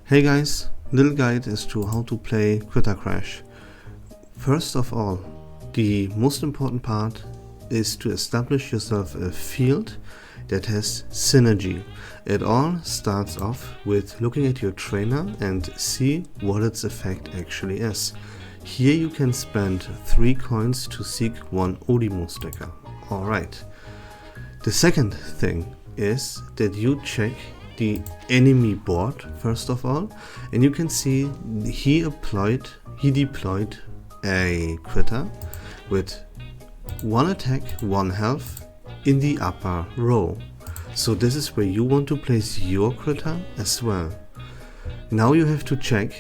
Hey guys, little guide as to how to play Critter Crash. First of all, the most important part is to establish yourself a field that has synergy. It all starts off with looking at your trainer and see what its effect actually is. Here you can spend 3 coins to seek 1 Odimo sticker. Alright. The second thing is that you check the enemy board first of all, and you can see he deployed a critter with 1 attack, 1 health in the upper row. So this is where you want to place your critter as well. Now you have to check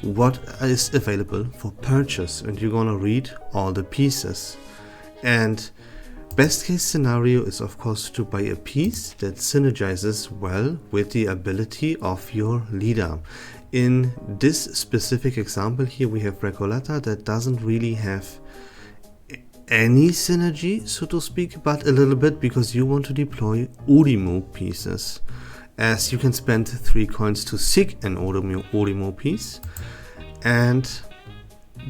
what is available for purchase, and you're gonna read all the pieces. And best case scenario is of course to buy a piece that synergizes well with the ability of your leader. In this specific example here we have Recoleta that doesn't really have any synergy, so to speak, but a little bit, because you want to deploy Odimo pieces, as you can spend 3 coins to seek an Odimo piece, and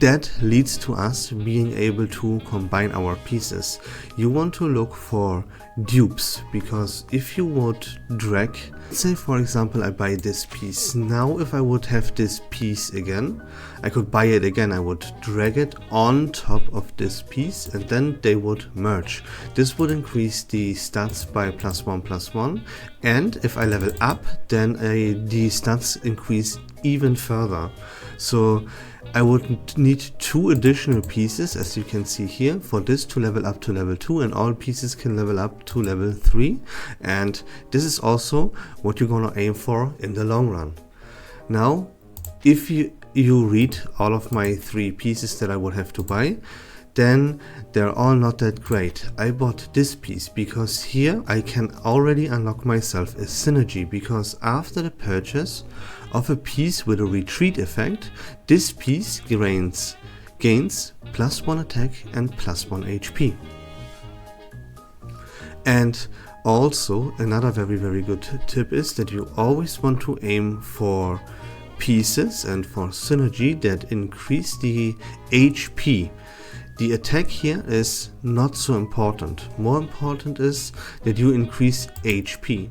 that leads to us being able to combine our pieces. You want to look for dupes, because if you would drag, say for example I buy this piece, now if I would have this piece again, I could buy it again, I would drag it on top of this piece and then they would merge. This would increase the stats by +1/+1, and if I level up then the stats increase even further. So I would need 2 additional pieces, as you can see here, for this to level up to level 2, and all pieces can level up to level 3, and this is also what you're gonna aim for in the long run. Now if you read all of my 3 pieces that I would have to buy, then they're all not that great. I bought this piece because here I can already unlock myself a synergy, because after the purchase of a piece with a retreat effect, this piece gains +1 attack and +1 HP. And also another very good tip is that you always want to aim for pieces and for synergy that increase the HP. The attack here is not so important. More important is that you increase HP.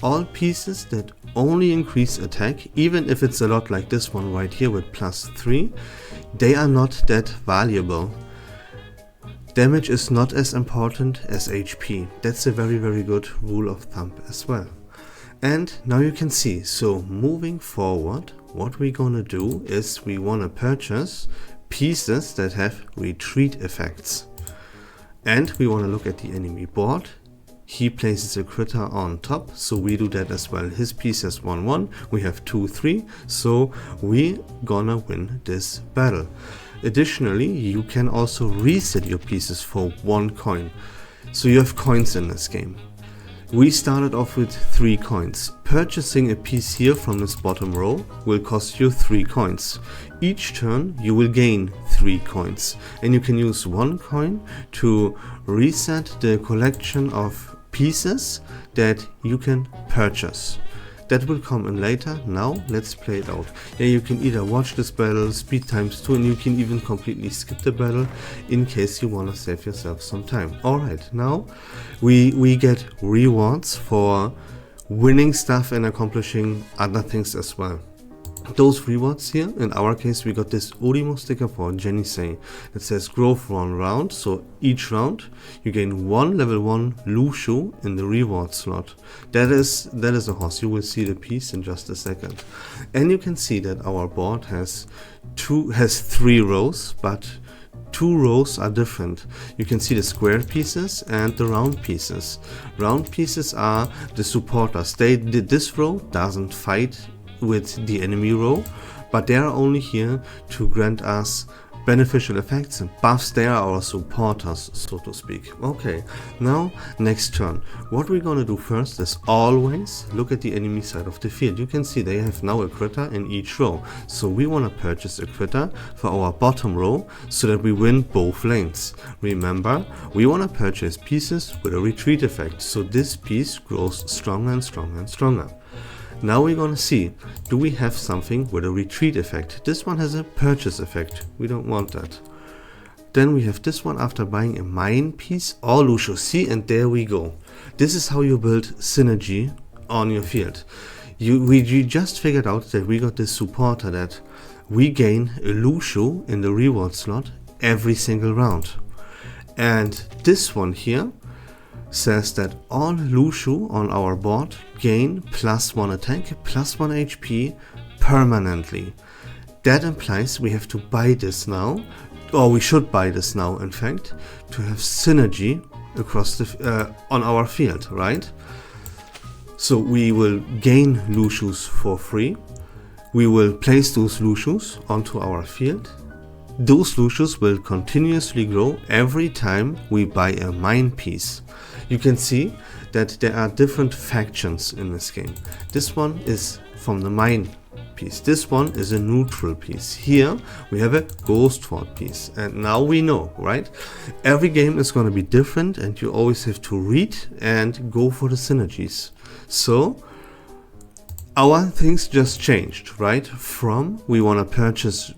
All pieces that only increase attack, even if it's a lot like this one right here with +3, they are not that valuable. Damage is not as important as HP. That's a very good rule of thumb as well. And now you can see, so moving forward, what we're gonna do is we wanna purchase pieces that have retreat effects. And we want to look at the enemy board. He places a critter on top, so we do that as well. His piece has 1/1, we have 2/3, so we gonna win this battle. Additionally, you can also reset your pieces for 1 coin. So you have coins in this game. We started off with 3 coins. Purchasing a piece here from this bottom row will cost you 3 coins. Each turn you will gain 3 coins, and you can use 1 coin to reset the collection of pieces that you can purchase. That will come in later. Now let's play it out. Yeah, you can either watch this battle, speed ×2, and you can even completely skip the battle in case you want to save yourself some time. Alright, now we get rewards for winning stuff and accomplishing other things as well. Those rewards here, in our case we got this Odimo sticker for Jenisei that says growth 1 round, so each round you gain 1 level 1 Lushu in the reward slot. That is a horse. You will see the piece in just a second. And you can see that our board has 3 rows, but 2 rows are different. You can see the square pieces and the round pieces. Round pieces are the supporters. This row doesn't fight with the enemy row, but they are only here to grant us beneficial effects and buffs. They are our supporters, so to speak. Okay, now next turn. What we're gonna do first is always look at the enemy side of the field. You can see they have now a critter in each row, so we want to purchase a critter for our bottom row so that we win both lanes. Remember, we want to purchase pieces with a retreat effect, so this piece grows stronger and stronger and stronger. Now we're gonna see, do we have something with a retreat effect? This one has a purchase effect. We don't want that. Then we have this one after buying a mine piece or Lucio. See, and there we go. This is how you build synergy on your field. We just figured out that we got this supporter that we gain a Lucio in the reward slot every single round. And this one here says that all Lucio on our board gain +1 attack, +1 HP permanently. That implies we have to buy this now, or we should buy this now in fact, to have synergy across the on our field, right? So we will gain Lucius for free. We will place those Lucius onto our field. Those Lucius will continuously grow every time we buy a mine piece. You can see that there are different factions in this game. This one is from the mine piece. This one is a neutral piece. Here we have a ghost fort piece. And now we know, right? Every game is going to be different and you always have to read and go for the synergies. So our things just changed, right? From we want to purchase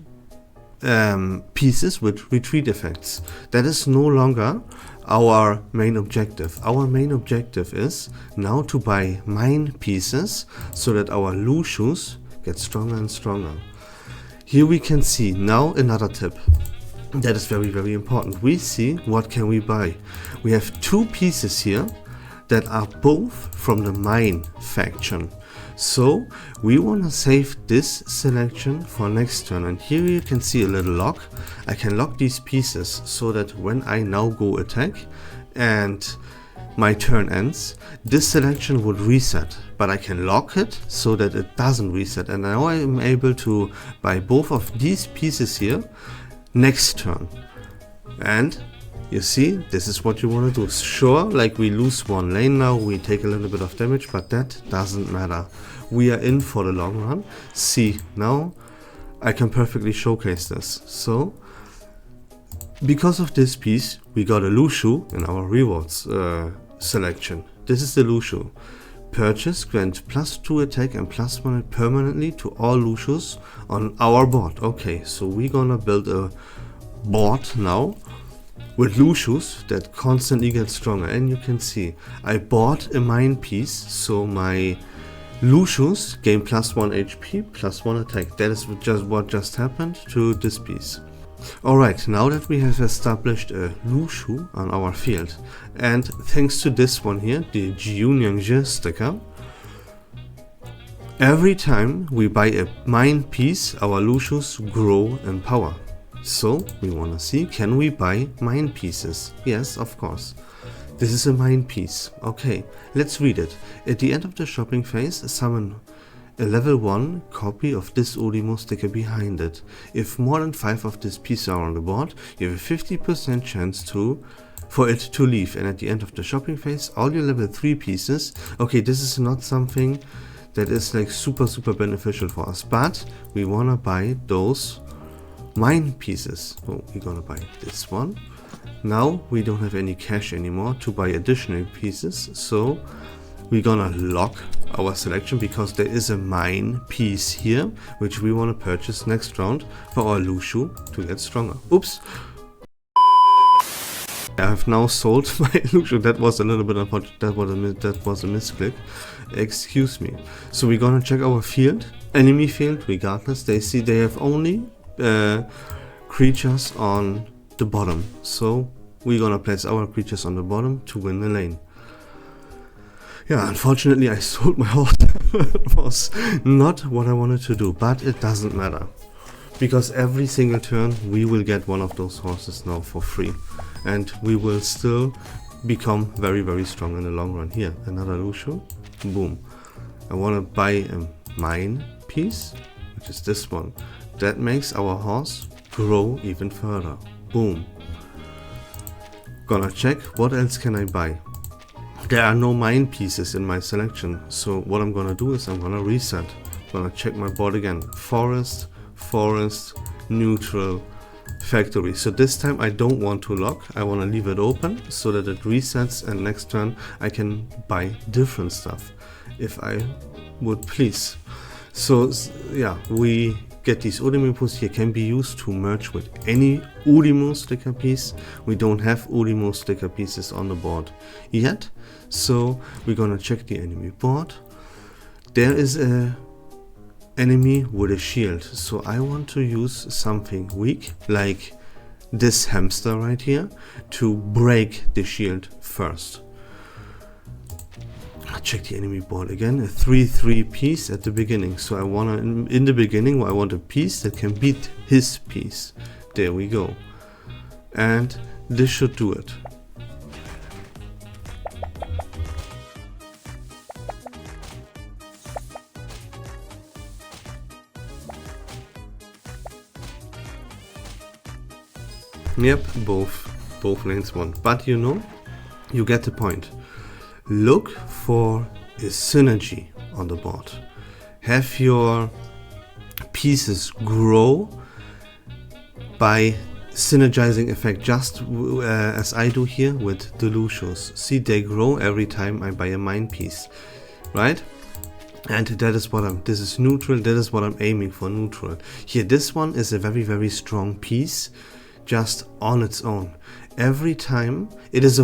pieces with retreat effects. That is no longer our main objective. Our main objective is now to buy mine pieces so that our Lucius get stronger and stronger. Here we can see now another tip that is very, very important. We see what can we buy. We have two pieces here that are both from the mine faction. So we want to save this selection for next turn, and here you can see a little lock. I can lock these pieces so that when I now go attack and my turn ends, this selection would reset, but I can lock it so that it doesn't reset, and now I am able to buy both of these pieces here next turn. And you see, this is what you want to do. Sure, like we lose one lane now, we take a little bit of damage, but that doesn't matter. We are in for the long run. See, now I can perfectly showcase this. So, because of this piece, we got a Lucio in our rewards selection. This is the Lucio. Purchase, grant +2 attack and +1 permanently to all Lucius on our board. Okay, so we're gonna build a board now with Lucius that constantly gets stronger. And you can see I bought a mine piece, so my Lucius gain +1 HP, +1 attack. That is what just happened to this piece. Alright, now that we have established a Lucio on our field, and thanks to this one here, the Jiuniangji sticker, every time we buy a mine piece, our Lucius grow in power. So we want to see, can we buy mine pieces? Yes, of course. This is a mine piece. Okay, let's read it. At the end of the shopping phase, summon a level 1 copy of this Odimo sticker behind it. If more than 5 of this piece are on the board, you have a 50% chance for it to leave. And at the end of the shopping phase, all your level 3 pieces. Okay, this is not something that is like super beneficial for us, but we want to buy those mine pieces. Oh, we're gonna buy this one. Now we don't have any cash anymore to buy additional pieces, so we're gonna lock our selection because there is a mine piece here which we want to purchase next round for our Lucio to get stronger. Oops, I have now sold my Lucio. That was a little bit unfortunate. That was a misclick. Excuse me. So we're gonna check our field, enemy field. Regardless, they have only creatures on the bottom, so we're gonna place our creatures on the bottom to win the lane. Yeah, unfortunately I sold my horse. It was not what I wanted to do, but it doesn't matter, because every single turn we will get one of those horses now for free, and we will still become very strong in the long run. Here, another Lucio. Boom. I want to buy a mine piece, which is this one. That makes our horse grow even further. Boom. Gonna check what else can I buy. There are no mine pieces in my selection, so what I'm gonna do is I'm gonna reset. I'm gonna check my board again. Forest, neutral, factory. So this time I don't want to lock. I want to leave it open so that it resets, and next turn I can buy different stuff. If I would please. So yeah, we get these Udemy pieces here, can be used to merge with any Udemy sticker piece. We don't have Udemy sticker pieces on the board yet, so we're gonna check the enemy board. There is a enemy with a shield, so I want to use something weak like this hamster right here to break the shield first. Check the enemy board again, a 3-3 piece at the beginning, so I want to, in the beginning I want a piece that can beat his piece. There we go, and this should do it. Yep, both lanes won, but you know, you get the point. Look for a synergy on the board. Have your pieces grow by synergizing effect, just as I do here with the Lucius. See, they grow every time I buy a mine piece, right? And that is what this is neutral, that is what I'm aiming for, neutral. Here, this one is a very, very strong piece, just on its own. Every time it is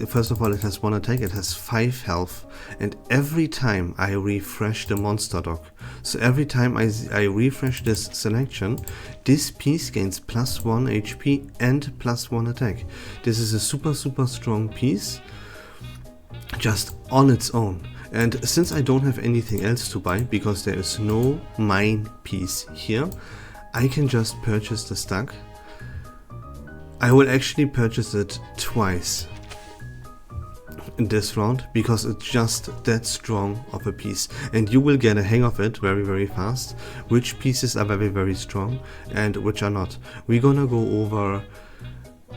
first of all, it has 1 attack, it has 5 health, and every time I refresh the monster dock, so every time I refresh this selection, this piece gains +1 HP and +1 attack. This is a super strong piece, just on its own. And since I don't have anything else to buy, because there is no mine piece here, I can just purchase the stack. I will actually purchase it twice in this round, because it's just that strong of a piece, and you will get a hang of it very fast, which pieces are very strong and which are not. We're gonna go over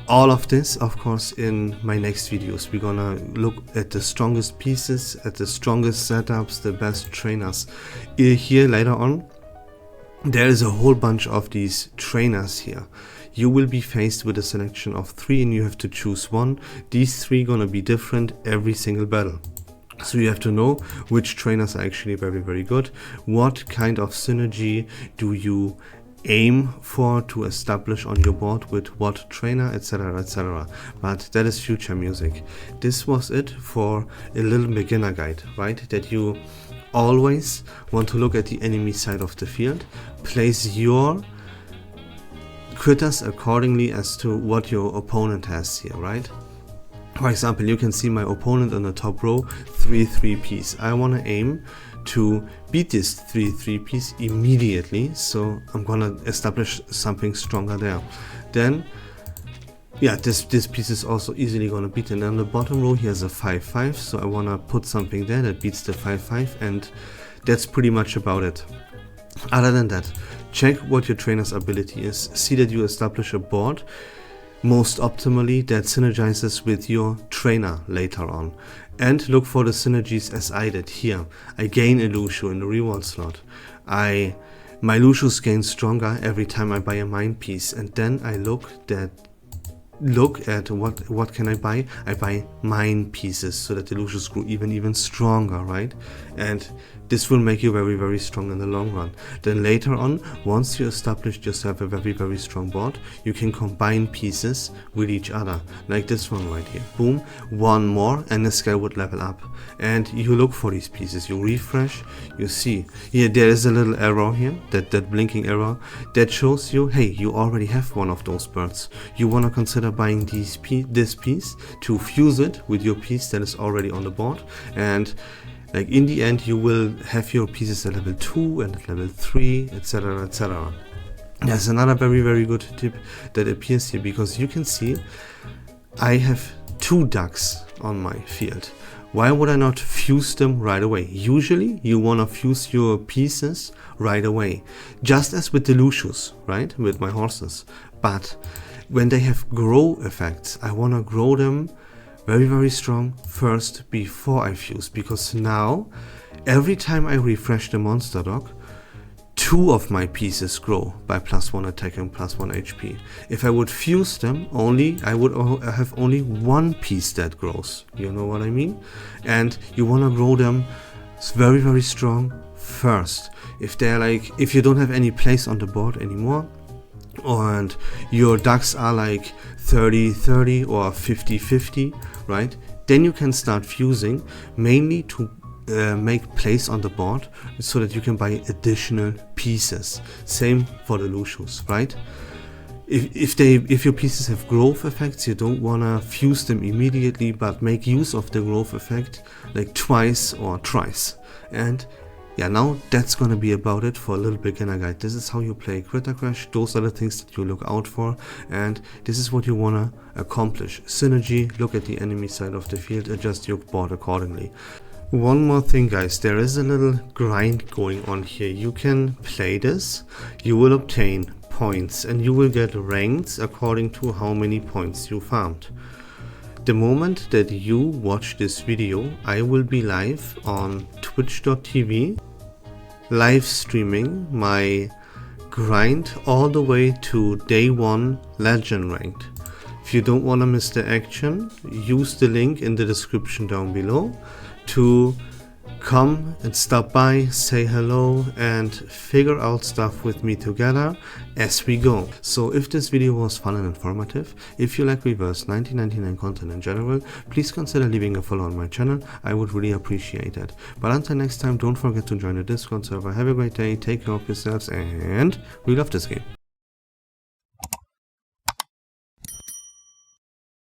all of this, of course, in my next videos. We're gonna look at the strongest pieces, at the strongest setups, the best trainers. Here later on, there is a whole bunch of these trainers here. You will be faced with a selection of 3 and you have to choose one. These 3 gonna be different every single battle. So you have to know which trainers are actually very good. What kind of synergy do you aim for to establish on your board with what trainer, etc, etc. But that is future music. This was it for a little beginner guide, right? That you always want to look at the enemy side of the field, place your critters accordingly as to what your opponent has here, right? For example, you can see my opponent on the top row, 3-3 piece. I want to aim to beat this 3-3 piece immediately, so I'm gonna establish something stronger there. Then yeah, this piece is also easily gonna beat, and on the bottom row he has a 5-5, so I wanna put something there that beats the 5-5, and that's pretty much about it. Other than that, check what your trainer's ability is. See that you establish a board most optimally that synergizes with your trainer later on. And look for the synergies as I did here. I gain a Lucio in the reward slot. My Lucius gain stronger every time I buy a mine piece, and then I look at what can I buy. I buy mine pieces so that the Lucius grew even stronger, right? And this will make you very strong in the long run. Then later on, once you established yourself a very strong board, you can combine pieces with each other, like this one right here. Boom, one more and the scale would level up. And you look for these pieces, you refresh, you see here there is a little arrow here, that blinking arrow that shows you, hey, you already have one of those birds. You want to consider buying this piece to fuse it with your piece that is already on the board, and like in the end you will have your pieces at level 2 and at level 3, etc, etc. There's another very good tip that appears here, because you can see I have 2 ducks on my field. Why would I not fuse them right away? Usually you want to fuse your pieces right away, just as with the Lucius, right, with my horses. But when they have grow effects, I want to grow them very strong first before I fuse, because now every time I refresh the monster dock, 2 of my pieces grow by +1 attack and +1 HP. If I would fuse them, I would have only 1 piece that grows. You know what I mean? And you want to grow them It's very, very strong first. If you don't have any place on the board anymore, and your ducks are like 30-30 or 50-50, right? Then you can start fusing, mainly to make place on the board so that you can buy additional pieces. Same for the Lucius, right? If your pieces have growth effects, you don't wanna fuse them immediately, but make use of the growth effect like twice or thrice. And yeah, now that's gonna be about it for a little beginner guide. This is how you play Critter Crash. Those are the things that you look out for, and this is what you wanna accomplish. Synergy, look at the enemy side of the field, adjust your board accordingly. One more thing guys, there is a little grind going on here. You can play this, you will obtain points, and you will get ranked according to how many points you farmed. The moment that you watch this video, I will be live on twitch.tv, live streaming my grind all the way to day 1 legend ranked. If you don't want to miss the action, use the link in the description down below to come and stop by, say hello, and figure out stuff with me together as we go. So if this video was fun and informative, if you like Reverse1999 content in general, please consider leaving a follow on my channel. I would really appreciate it. But until next time, don't forget to join the Discord server. Have a great day, take care of yourselves, and we love this game.